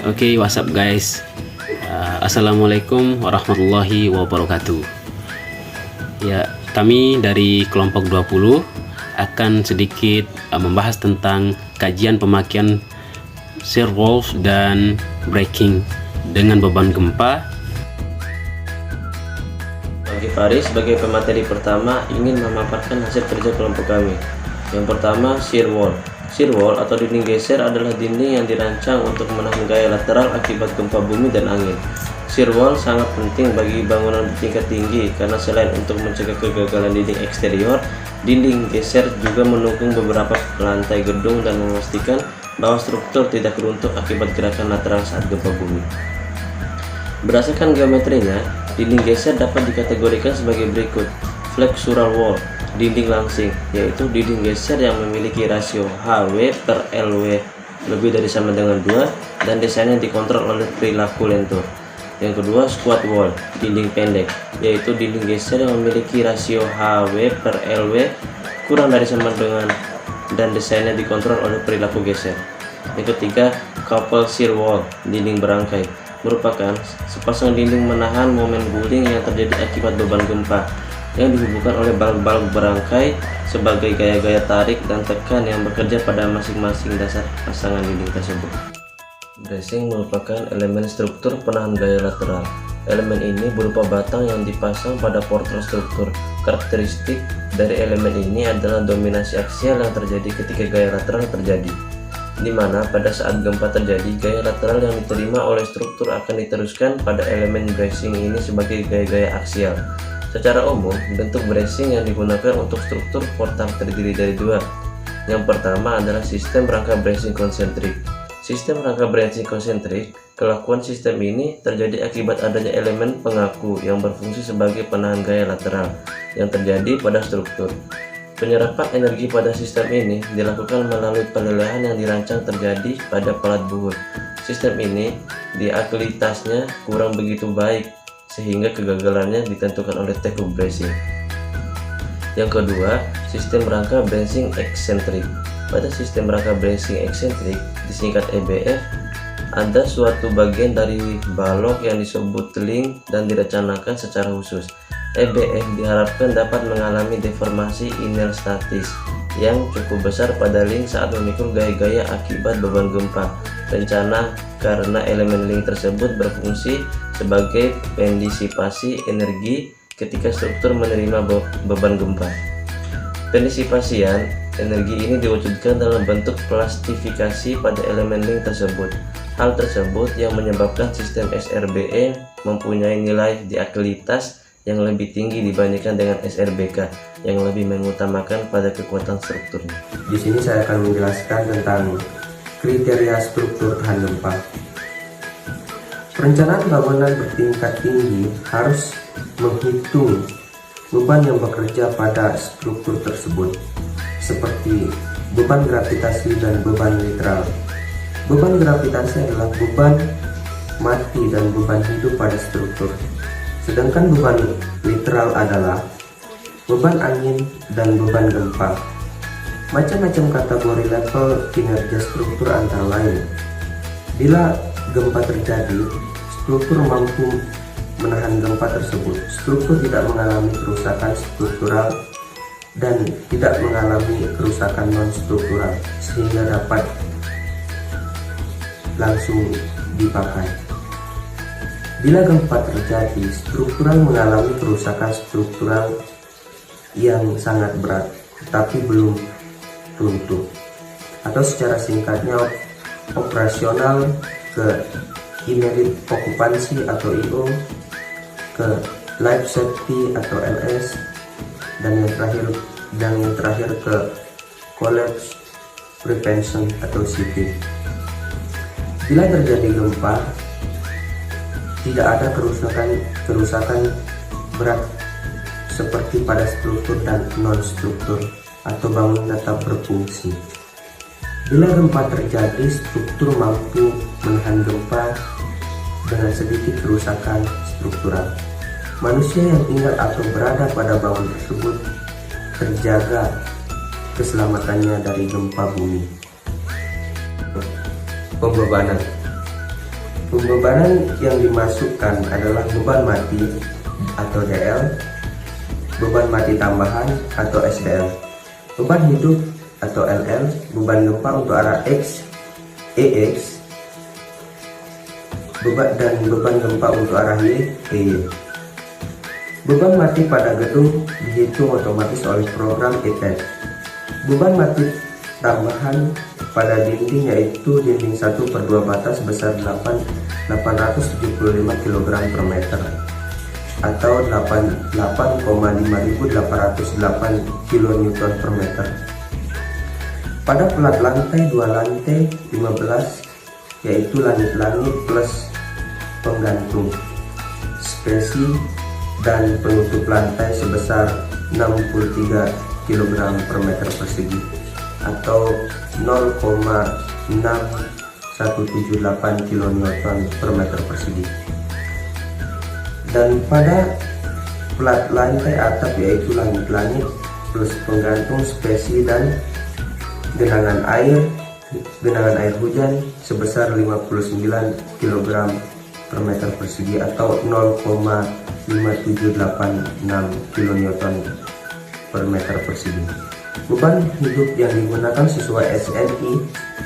Oke, what's up guys? Assalamualaikum warahmatullahi wabarakatuh. Ya, kami dari kelompok 20 akan sedikit membahas tentang kajian pemakaian shear walls dan braking dengan beban gempa. Bagi Faris, sebagai pemateri pertama, ingin memaparkan hasil kerja kelompok kami. Yang pertama, shear wall. Shear wall atau dinding geser adalah dinding yang dirancang untuk menahan gaya lateral akibat gempa bumi dan angin. Shear wall sangat penting bagi bangunan bertingkat tinggi karena selain untuk mencegah kegagalan dinding eksterior, dinding geser juga mendukung beberapa lantai gedung dan memastikan bahwa struktur tidak runtuh akibat gerakan lateral saat gempa bumi. Berdasarkan geometrinya, dinding geser dapat dikategorikan sebagai berikut. Flexural wall, dinding langsing, yaitu dinding geser yang memiliki rasio HW per LW lebih dari sama dengan 2 dan desainnya dikontrol oleh perilaku lentur. Yang kedua, squat wall, dinding pendek, yaitu dinding geser yang memiliki rasio HW per LW kurang dari sama dengan dan desainnya dikontrol oleh perilaku geser. Yang ketiga, couple shear wall, dinding berangkai, merupakan sepasang dinding menahan momen guling yang terjadi akibat beban gempa yang dihubungkan oleh balok-balok berangkai sebagai gaya-gaya tarik dan tekan yang bekerja pada masing-masing dasar pasangan dinding tersebut. Bracing merupakan elemen struktur penahan gaya lateral. Elemen ini berupa batang yang dipasang pada portal struktur. Karakteristik dari elemen ini adalah dominasi aksial yang terjadi ketika gaya lateral terjadi, di mana pada saat gempa terjadi, gaya lateral yang diterima oleh struktur akan diteruskan pada elemen bracing ini sebagai gaya-gaya aksial. Secara umum, bentuk bracing yang digunakan untuk struktur portal terdiri dari dua. Yang pertama adalah sistem rangka bracing konsentrik. Sistem rangka bracing konsentrik, kelakuan sistem ini terjadi akibat adanya elemen pengaku yang berfungsi sebagai penahan gaya lateral yang terjadi pada struktur. Penyerapan energi pada sistem ini dilakukan melalui pelelehan yang dirancang terjadi pada pelat buhur. Sistem ini diaklitasnya kurang begitu baik sehingga kegagalannya ditentukan oleh tekuk bracing. Yang kedua, sistem rangka bracing eksentrik. Pada sistem rangka bracing eksentrik, disingkat EBF, ada suatu bagian dari balok yang disebut link dan direncanakan secara khusus. EBF diharapkan dapat mengalami deformasi inner statis yang cukup besar pada link saat memikul gaya-gaya akibat beban gempa. Rencana karena elemen link tersebut berfungsi sebagai pendisipasi energi ketika struktur menerima beban gempa. Pendisipasian energi ini diwujudkan dalam bentuk plastifikasi pada elemen link tersebut. Hal tersebut yang menyebabkan sistem SRBE mempunyai nilai diaklitas yang lebih tinggi dibandingkan dengan SRBK yang lebih mengutamakan pada kekuatan strukturnya. Di sini saya akan menjelaskan tentang kriteria struktur tahan gempa. Perencanaan bangunan bertingkat tinggi harus menghitung beban yang bekerja pada struktur tersebut, seperti beban gravitasi dan beban literal. Beban gravitasi adalah beban mati dan beban hidup pada struktur. Sedangkan beban literal adalah beban angin dan beban gempa. Macam-macam kategori level kinerja struktur antara lain. Bila gempa terjadi, struktur mampu menahan gempa tersebut. Struktur tidak mengalami kerusakan struktural dan tidak mengalami kerusakan non-struktural sehingga dapat langsung dipakai. Bila gempa terjadi, struktural mengalami kerusakan struktural yang sangat berat, tetapi belum runtuh. Atau secara singkatnya, operasional ke immediate occupancy atau IO, ke life safety atau LS, dan yang terakhir ke collapse prevention atau CP. Bila terjadi gempa, tidak ada kerusakan berat seperti pada struktur dan non-struktur atau bangunan tetap berfungsi. Bila gempa terjadi, struktur mampu menahan gempa dengan sedikit kerusakan struktural. Manusia yang tinggal atau berada pada bangunan tersebut terjaga keselamatannya dari gempa bumi. Pembebanan. Pembebanan yang dimasukkan adalah beban mati atau DL, beban mati tambahan atau SDL, beban hidup atau LL, beban gempa untuk arah X, EX, dan beban gempa untuk arah Y, EY. Beban mati pada gedung dihitung otomatis oleh program ETED. Beban mati tambahan pada dinding yaitu dinding 1/2 bata sebesar 875 kg per meter atau 8,5808 kN per meter. Pada pelat lantai 2 lantai 15 yaitu langit-langit plus penggantung, spesi dan penutup lantai sebesar 63 kg per meter persegi atau 0,6178 kN per meter persegi. Dan pada plat lantai atap yaitu langit-langit plus penggantung, spesi dan genangan air hujan sebesar 59 kg per meter persegi atau 0,5786 kN per meter persegi. Beban hidup yang digunakan sesuai SNI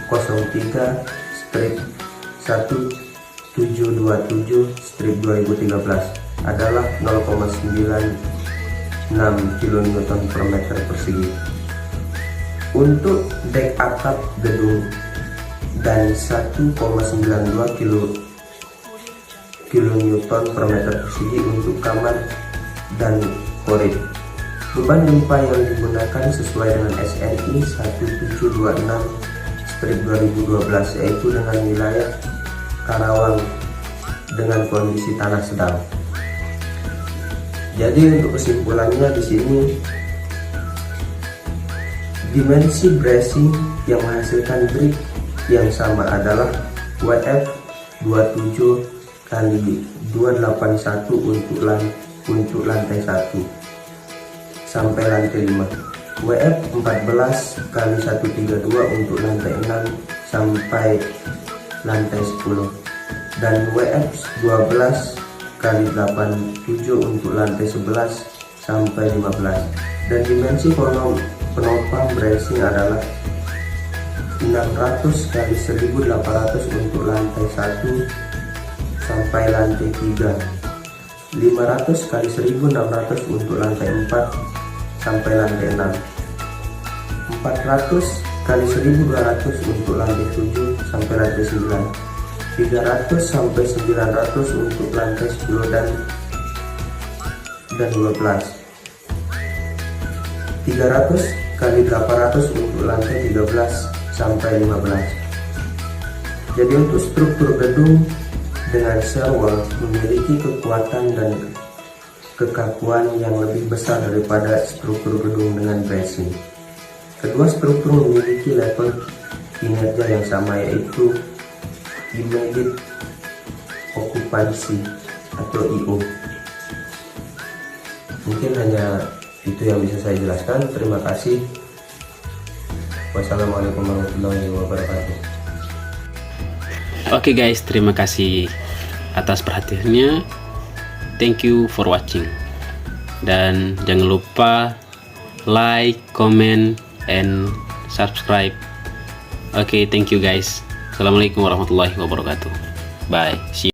03-1727/2013 adalah 0,96 kN per meter persegi. Untuk dek atap gedung dan 1,92 kN per meter persegi untuk kamar dan koridor. Beban gempa yang digunakan sesuai dengan SNI 1726/2012 yaitu dengan wilayah Karawang dengan kondisi tanah sedang. Jadi untuk kesimpulannya di sini, dimensi bracing yang menghasilkan grip yang sama adalah WF 27 kali 281 untuk lantai 1 sampai lantai 5, WF 14 kali 132 untuk lantai 6 sampai lantai 10, dan WF 12 kali 87 untuk lantai 11 sampai 15. Dan dimensi penopang bracing adalah 600 kali 1800 untuk lantai 1 sampai lantai 3, 500 kali 1600 untuk lantai 4 sampai lantai 6, 400 kali 1200 untuk lantai 7 sampai lantai 9, 300 sampai 900 untuk lantai 10 dan 12, 300 kali 800 untuk lantai 13 sampai 15. Jadi untuk struktur gedung dengan shear wall memiliki kekuatan dan kekakuan yang lebih besar daripada struktur gedung dengan bracing. Kedua struktur memiliki level kinerja yang sama yaitu immediate occupancy atau IO. Mungkin hanya itu yang bisa saya jelaskan. Terima kasih. Wassalamualaikum warahmatullahi wabarakatuh. Oke guys, terima kasih atas perhatiannya. Thank you for watching. Dan jangan lupa like, comment, and subscribe. Oke, thank you guys. Assalamualaikum warahmatullahi wabarakatuh. Bye. See you.